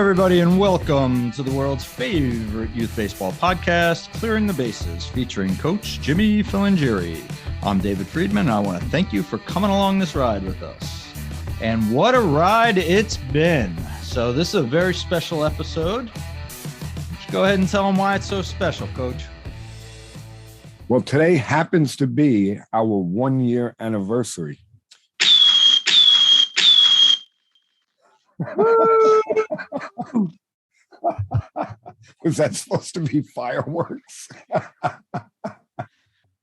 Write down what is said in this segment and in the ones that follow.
everybody, and welcome to the world's favorite youth baseball podcast, Clearing the Bases, featuring Coach Jimmy Filangieri. I'm David Friedman, and I want to thank you for coming along this ride with us. And what a ride it's been. So this is a very special episode. Go ahead and tell them why it's so special, Coach. Well, today happens to be our 1-year anniversary. Was that supposed to be fireworks?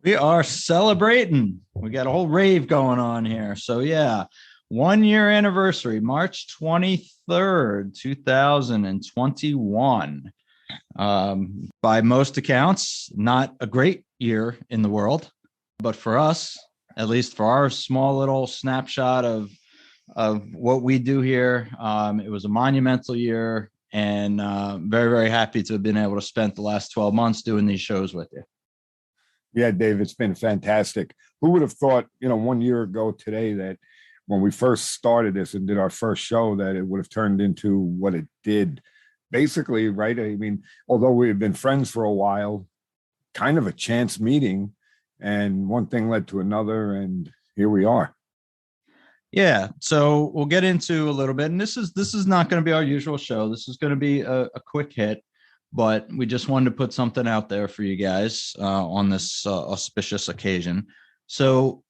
We are celebrating. We got a whole rave going on here. So yeah, 1-year anniversary, March 23rd, 2021. By most accounts, not a great year in the world, but for us, at least for our small little snapshot of what we do here, it was a monumental year, and very, very happy to have been able to spend the last 12 months doing these shows with you. Yeah, Dave, it's been fantastic. Who would have thought, 1 year ago today that when we first started this and did our first show that it would have turned into what it did? Basically, right? I mean, although we had been friends for a while, kind of a chance meeting, and one thing led to another, and here we are. Yeah, so we'll get into a little bit, and this is not going to be our usual show. This is going to be a quick hit, but we just wanted to put something out there for you guys on this auspicious occasion. So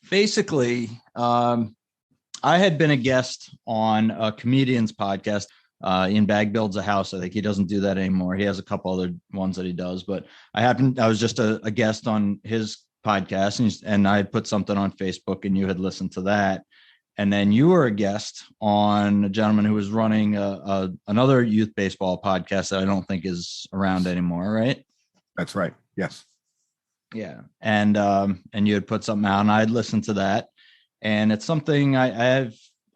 basically, I had been a guest on a comedian's podcast. Ian Bagg Builds a House. I think he doesn't do that anymore. He has a couple other ones that he does, but I was just a guest on his podcast, and I put something on Facebook, and you had listened to that. And then you were a guest on a gentleman who was running another youth baseball podcast that I don't think is around anymore, right? That's right. Yes. Yeah. And you had put something out, and I had listened to that, and it's something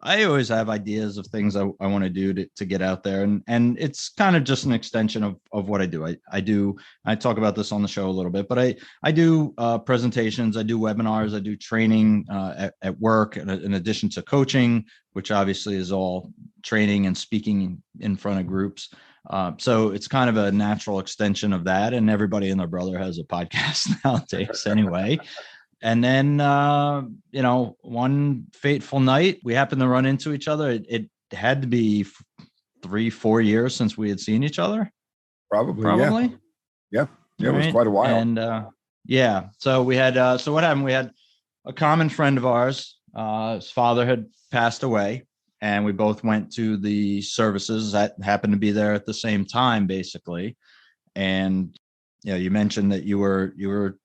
I always have ideas of things I want to do to get out there. And it's kind of just an extension of what I do. I talk about this on the show a little bit, but I do presentations, I do webinars, I do training at work, in addition to coaching, which obviously is all training and speaking in front of groups. So it's kind of a natural extension of that. And everybody and their brother has a podcast nowadays anyway. And then, one fateful night, we happened to run into each other. It had to be 3-4 years since we had seen each other. Probably. Yeah. It was quite a while. And so we had, so what happened? We had a common friend of ours. His father had passed away, and we both went to the services that happened to be there at the same time, basically. And, you mentioned that you were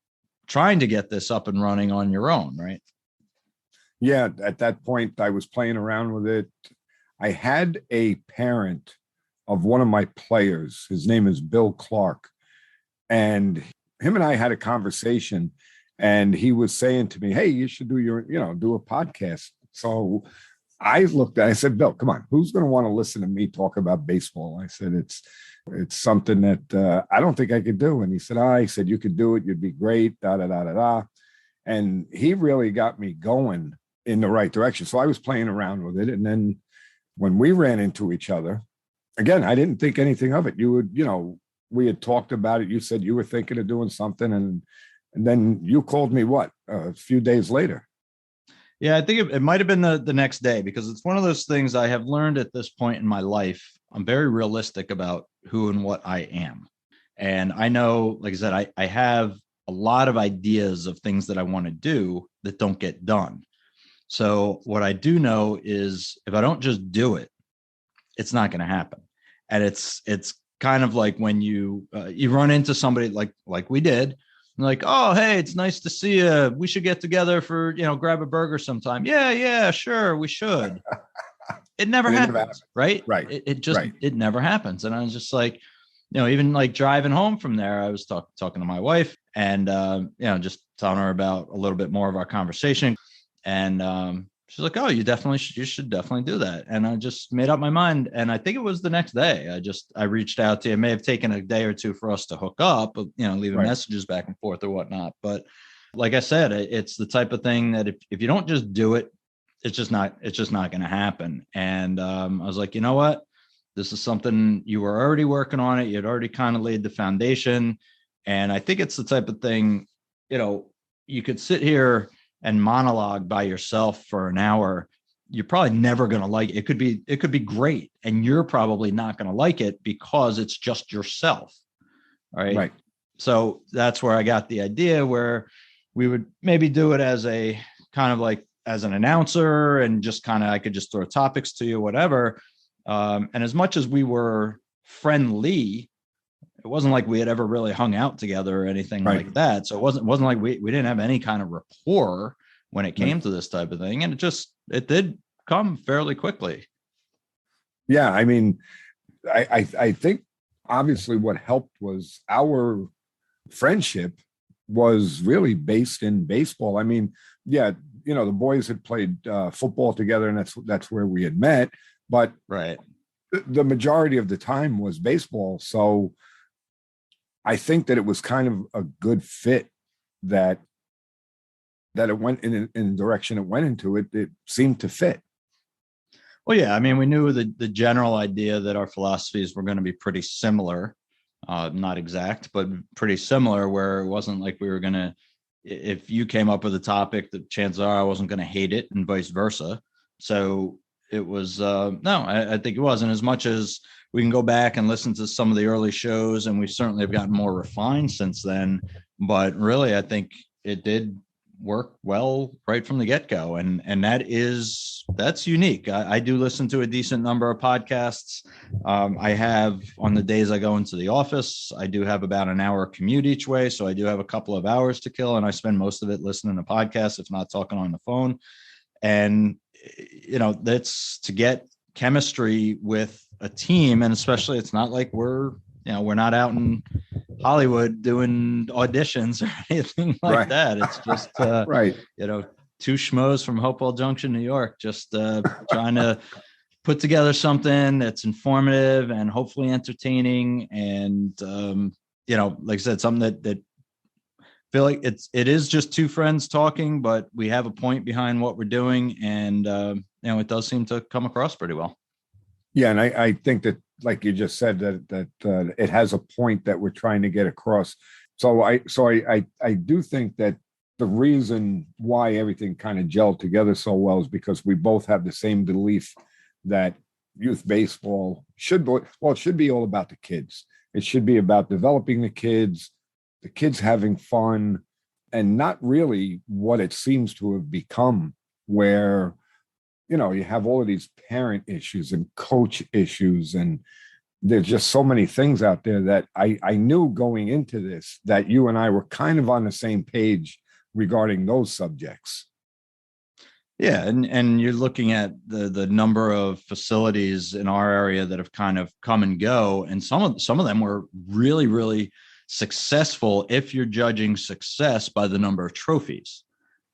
trying to get this up and running on your own, right? Yeah, at that point, I was playing around with it. I had a parent of one of my players. His name is Bill Clark. And him and I had a conversation, and he was saying to me, hey, you should do do a podcast. So I said, Bill, come on, who's going to want to listen to me talk about baseball? I said, it's something that I don't think I could do. And he said, you could do it. You'd be great. And he really got me going in the right direction. So I was playing around with it. And then when we ran into each other, again, I didn't think anything of it. We had talked about it. You said you were thinking of doing something. And then you called me a few days later. Yeah, I think it might have been the next day, because it's one of those things I have learned at this point in my life. I'm very realistic about who and what I am. And I know, like I said, I have a lot of ideas of things that I want to do that don't get done. So what I do know is if I don't just do it, it's not going to happen. And it's kind of like when you run into somebody like we did, like, oh, hey, it's nice to see you. We should get together for, grab a burger sometime. Yeah, sure, we should. It never happens, right? Right. It never happens. And I was just like, even like driving home from there, I was talking to my wife, and, just telling her about a little bit more of our conversation. And she's like, oh, you should definitely do that. And I just made up my mind. And I think it was the next day. I reached out to you. It may have taken a day or two for us to hook up, leaving messages back and forth or whatnot. But like I said, it's the type of thing that if you don't just do it, it's just not going to happen. And I was like, you know what? This is something you were already working on it. You'd already kind of laid the foundation. And I think it's the type of thing, you could sit here and monologue by yourself for an hour. You're probably never going to like it. It could be great. And you're probably not going to like it because it's just yourself. All right. Right. So that's where I got the idea where we would maybe do it as a kind of like as an announcer and just kind of, I could just throw topics to you, whatever. And as much as we were friendly, it wasn't like we had ever really hung out together or anything like that. So it wasn't like we didn't have any kind of rapport when it came to this type of thing. And it did come fairly quickly. Yeah. I mean, I think obviously what helped was our friendship was really based in baseball. I mean, yeah, the boys had played football together, and that's where we had met. But the majority of the time was baseball. So I think that it was kind of a good fit that it went in the direction it went into. It seemed to fit. Well, yeah, I mean, we knew the general idea that our philosophies were going to be pretty similar, not exact, but pretty similar, where it wasn't like we were going to, if you came up with a topic, the chances are I wasn't going to hate it and vice versa. So it was, I think it wasn't, as much as we can go back and listen to some of the early shows, and we certainly have gotten more refined since then. But really, I think it did work well right from the get-go, and that's unique. I do listen to a decent number of podcasts. I have, on the days I go into the office, I do have about an hour commute each way, so I do have a couple of hours to kill, and I spend most of it listening to podcasts, if not talking on the phone. And that's to get chemistry with a team, and especially it's not like we're not out in Hollywood doing auditions or anything like that. It's just two schmoes from Hopewell Junction, New York, just trying to put together something that's informative and hopefully entertaining, and like I said, something that feel like it is just two friends talking, but we have a point behind what we're doing, and it does seem to come across pretty well. Yeah, and I think that, like you just said, that it has a point that we're trying to get across. So I do think that the reason why everything kind of gelled together so well is because we both have the same belief that youth baseball should be all about the kids. It should be about developing the kids having fun, and not really what it seems to have become, where you have all of these parent issues and coach issues, and there's just so many things out there that I knew going into this that you and I were kind of on the same page regarding those subjects. Yeah, and you're looking at the number of facilities in our area that have kind of come and go, and some of them were really, really successful if you're judging success by the number of trophies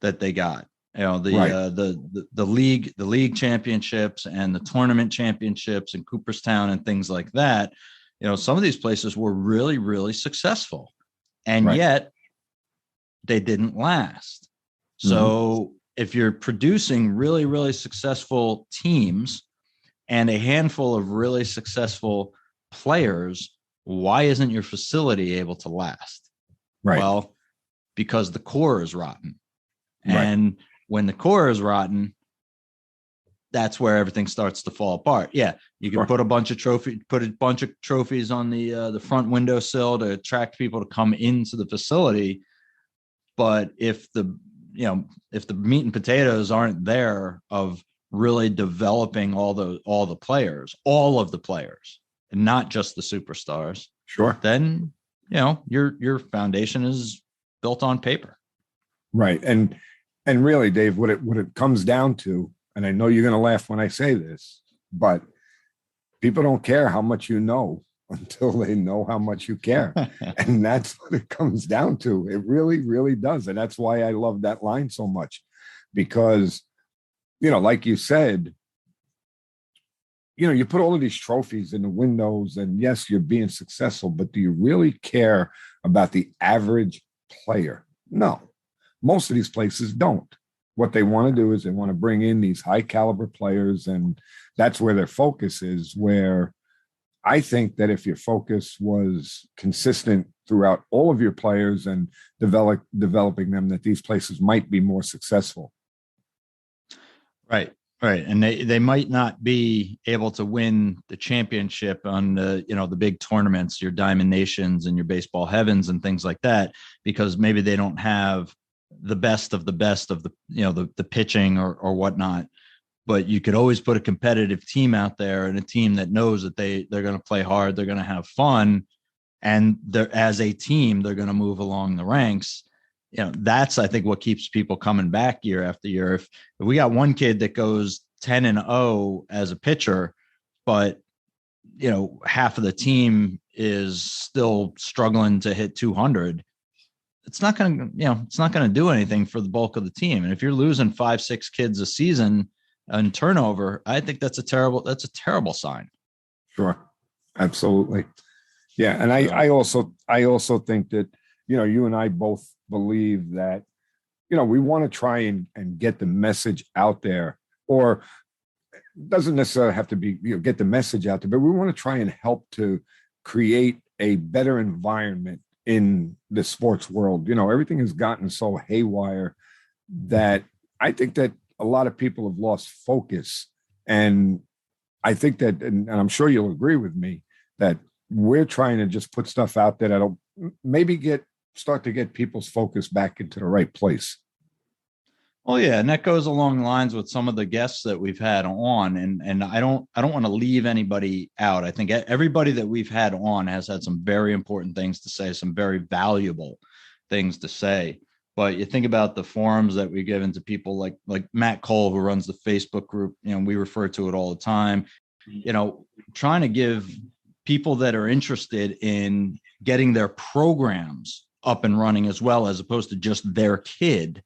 that they got. The league championships and the tournament championships in Cooperstown and things like that. Some of these places were really, really successful, and yet they didn't last. So if you're producing really, really successful teams and a handful of really successful players, why isn't your facility able to last? Right. Well, because the core is rotten. And when the core is rotten, that's where everything starts to fall apart. Yeah, you can put a bunch of trophies on the front windowsill to attract people to come into the facility. But if the meat and potatoes aren't there of really developing all of the players, and not just the superstars, then your foundation is built on paper. Right. And really, Dave, what it comes down to, and I know you're going to laugh when I say this, but people don't care how much you know until they know how much you care. And that's what it comes down to. It really, really does. And that's why I love that line so much, because, like you said, you put all of these trophies in the windows, and yes, you're being successful, but do you really care about the average player? No. Most of these places don't. What they want to do is they want to bring in these high caliber players, and that's where their focus is, where I think that if your focus was consistent throughout all of your players and developing them, that these places might be more successful. Right. Right. And they might not be able to win the championship on the big tournaments, your Diamond Nations and your Baseball Heavens and things like that, because maybe they don't have the best of the the pitching or whatnot. But you could always put a competitive team out there, and a team that knows that they're going to play hard, they're going to have fun, and they're, as a team, they're going to move along the ranks. That's, I think, what keeps people coming back year after year. If we got one kid that goes 10-0 as a pitcher, but half of the team is still struggling to hit 200, it's not going to do anything for the bulk of the team. And if you're losing 5-6 kids a season on turnover, I think that's a terrible sign. Sure. Absolutely. Yeah. And I also think that, you and I both believe that, we want to try and get the message out there, or it doesn't necessarily have to be, get the message out there, but we want to try and help to create a better environment in the sports world. Everything has gotten so haywire that I think that a lot of people have lost focus. And I think that, and I'm sure you'll agree with me, that we're trying to just put stuff out there that'll maybe start to get people's focus back into the right place. Well, yeah, and that goes along the lines with some of the guests that we've had on, and I don't want to leave anybody out. I think everybody that we've had on has had some very important things to say, some very valuable things to say. But you think about the forums that we give into people like Matt Cole, who runs the Facebook group. We refer to it all the time. Trying to give people that are interested in getting their programs up and running as well, as opposed to just their kid,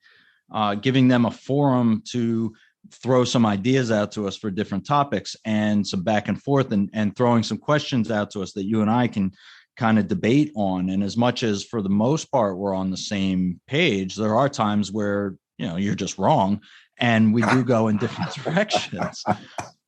giving them a forum to throw some ideas out to us for different topics and some back and forth, and throwing some questions out to us that you and I can kind of debate on. And as much as for the most part we're on the same page, there are times where you're just wrong and we do go in different directions.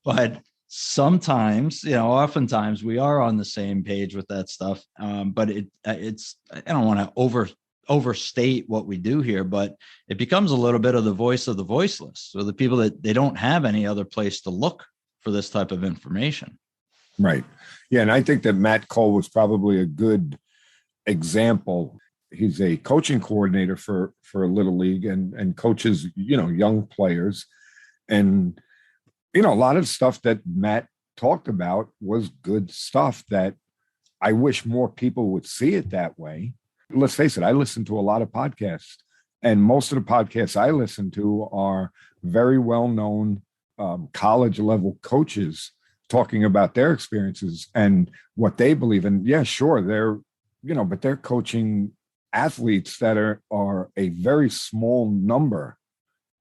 But sometimes, oftentimes we are on the same page with that stuff. But it's I don't want to overstate what we do here, but it becomes a little bit of the voice of the voiceless, so the people that they don't have any other place to look for this type of information. Right. Yeah. And I think that Matt Cole was probably a good example. He's a coaching coordinator for Little League and coaches, young players. And, a lot of stuff that Matt talked about was good stuff that I wish more people would see it that way. Let's face it, I listen to a lot of podcasts, and most of the podcasts I listen to are very well-known college-level coaches talking about their experiences and what they believe in. Yeah, sure, but they're coaching athletes that are a very small number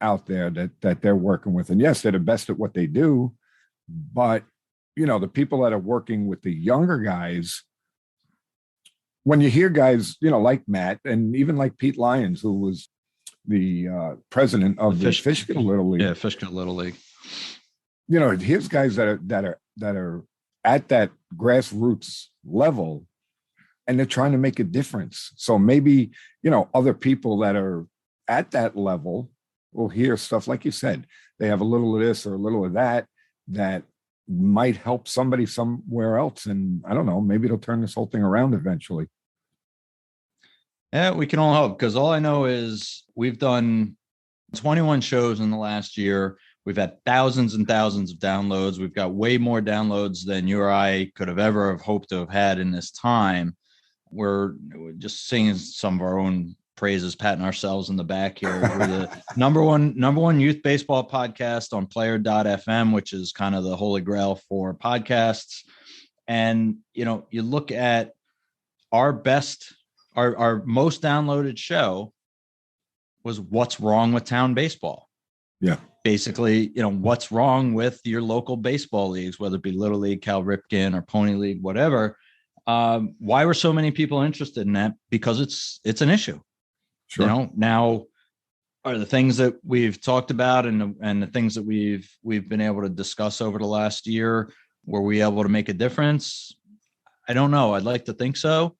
out there that they're working with. And yes, they're the best at what they do, but the people that are working with the younger guys, when you hear guys, like Matt and even like Pete Lyons, who was the president of the Fishkill Little League. Yeah, Fishkill Little League. Here's guys that are at that grassroots level, and they're trying to make a difference. So maybe, other people that are at that level will hear stuff like you said. They have a little of this or a little of that might help somebody somewhere else. And I don't know, maybe it'll turn this whole thing around eventually. Yeah, we can all hope, because all I know is we've done 21 shows in the last year. We've had thousands and thousands of downloads. We've got way more downloads than you or I could have ever have hoped to have had in this time. We're just singing some of our own praises, patting ourselves in the back here. We're the number one youth baseball podcast on player.fm, which is kind of the holy grail for podcasts. And, you look at our most downloaded show was What's Wrong with Town Baseball. Yeah. Basically, what's wrong with your local baseball leagues, whether it be Little League, Cal Ripken, or Pony League, whatever. Why were so many people interested in that? Because it's an issue. Sure. Now are the things that we've talked about and the things that we've been able to discuss over the last year, were we able to make a difference? I don't know. I'd like to think so.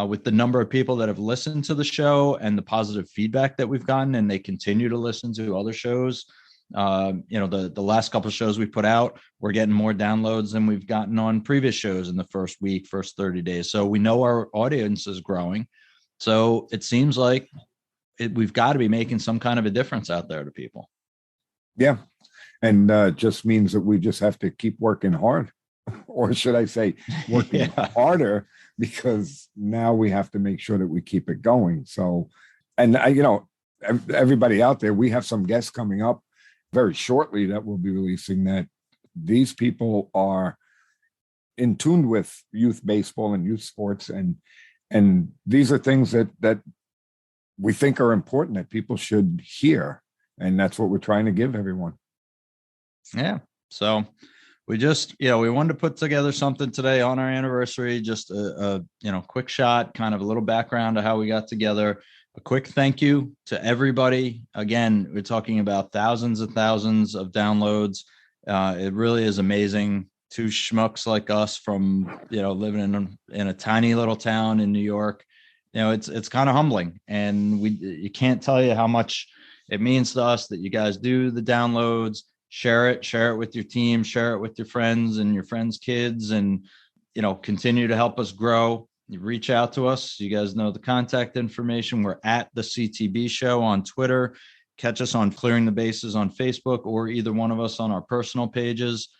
With the number of people that have listened to the show and the positive feedback that we've gotten, and they continue to listen to other shows. The last couple of shows we put out, we're getting more downloads than we've gotten on previous shows in the first week, first 30 days. So we know our audience is growing. So it seems like we've got to be making some kind of a difference out there to people. Yeah. And just means that we just have to keep working hard, or should I say working harder, because now we have to make sure that we keep it going. So, and everybody out there, we have some guests coming up very shortly that we'll be releasing, that these people are in tune with youth baseball and youth sports. And these are things that we think are important, that people should hear. And that's what we're trying to give everyone. Yeah. So we just, we wanted to put together something today on our anniversary, just a quick shot, kind of a little background of how we got together. A quick thank you to everybody. Again, we're talking about thousands of downloads. It really is amazing. Two schmucks like us from, living in a tiny little town in New York. It's kind of humbling, and you can't tell you how much it means to us that you guys do the downloads. Share it with your team, share it with your friends and your friends' kids, and, continue to help us grow. You reach out to us. You guys know the contact information. We're at the CTB Show on Twitter. Catch us on Clearing the Bases on Facebook, or either one of us on our personal pages.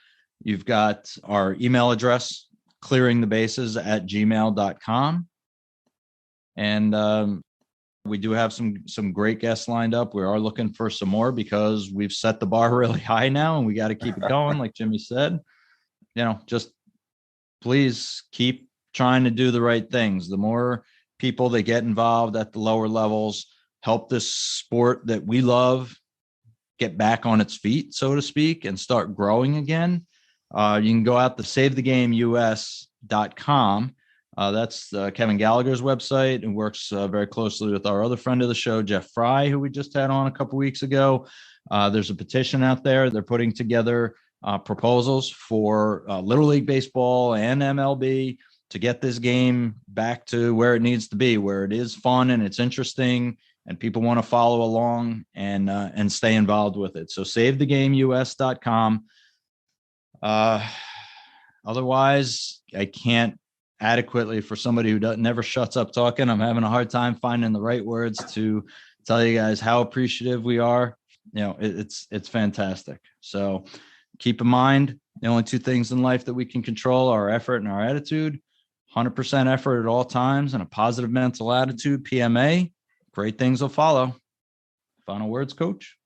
You've got our email address, clearingthebases@gmail.com. And we do have some great guests lined up. We are looking for some more, because we've set the bar really high now, and we got to keep it going. Like Jimmy said, just please keep trying to do the right things. The more people that get involved at the lower levels, help this sport that we love get back on its feet, so to speak, and start growing again. You can go out to SaveTheGameUS.com. That's Kevin Gallagher's website, and works very closely with our other friend of the show, Jeff Fry, who we just had on a couple weeks ago. There's a petition out there. They're putting together proposals for Little League Baseball and MLB to get this game back to where it needs to be, where it is fun and it's interesting and people want to follow along and stay involved with it. So SaveTheGameUS.com. Otherwise, I can't adequately, for somebody who never shuts up talking, I'm having a hard time finding the right words to tell you guys how appreciative we are. It's fantastic. So keep in mind, the only two things in life that we can control are our effort and our attitude. 100% effort at all times and a positive mental attitude, PMA, great things will follow. Final words, Coach?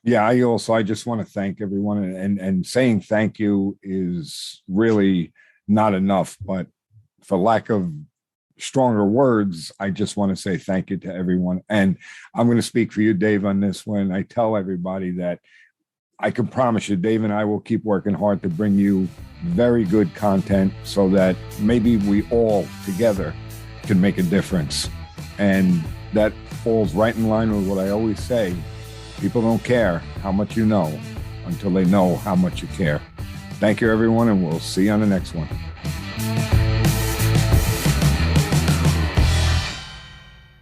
Yeah, I just want to thank everyone, and saying thank you is really not enough, but for lack of stronger words, I just want to say thank you to everyone. And I'm going to speak for you, Dave, on this one. I tell everybody that I can promise you, Dave and I will keep working hard to bring you very good content, so that maybe we all together can make a difference. And that falls right in line with what I always say. People don't care how much you know until they know how much you care. Thank you, everyone, and we'll see you on the next one.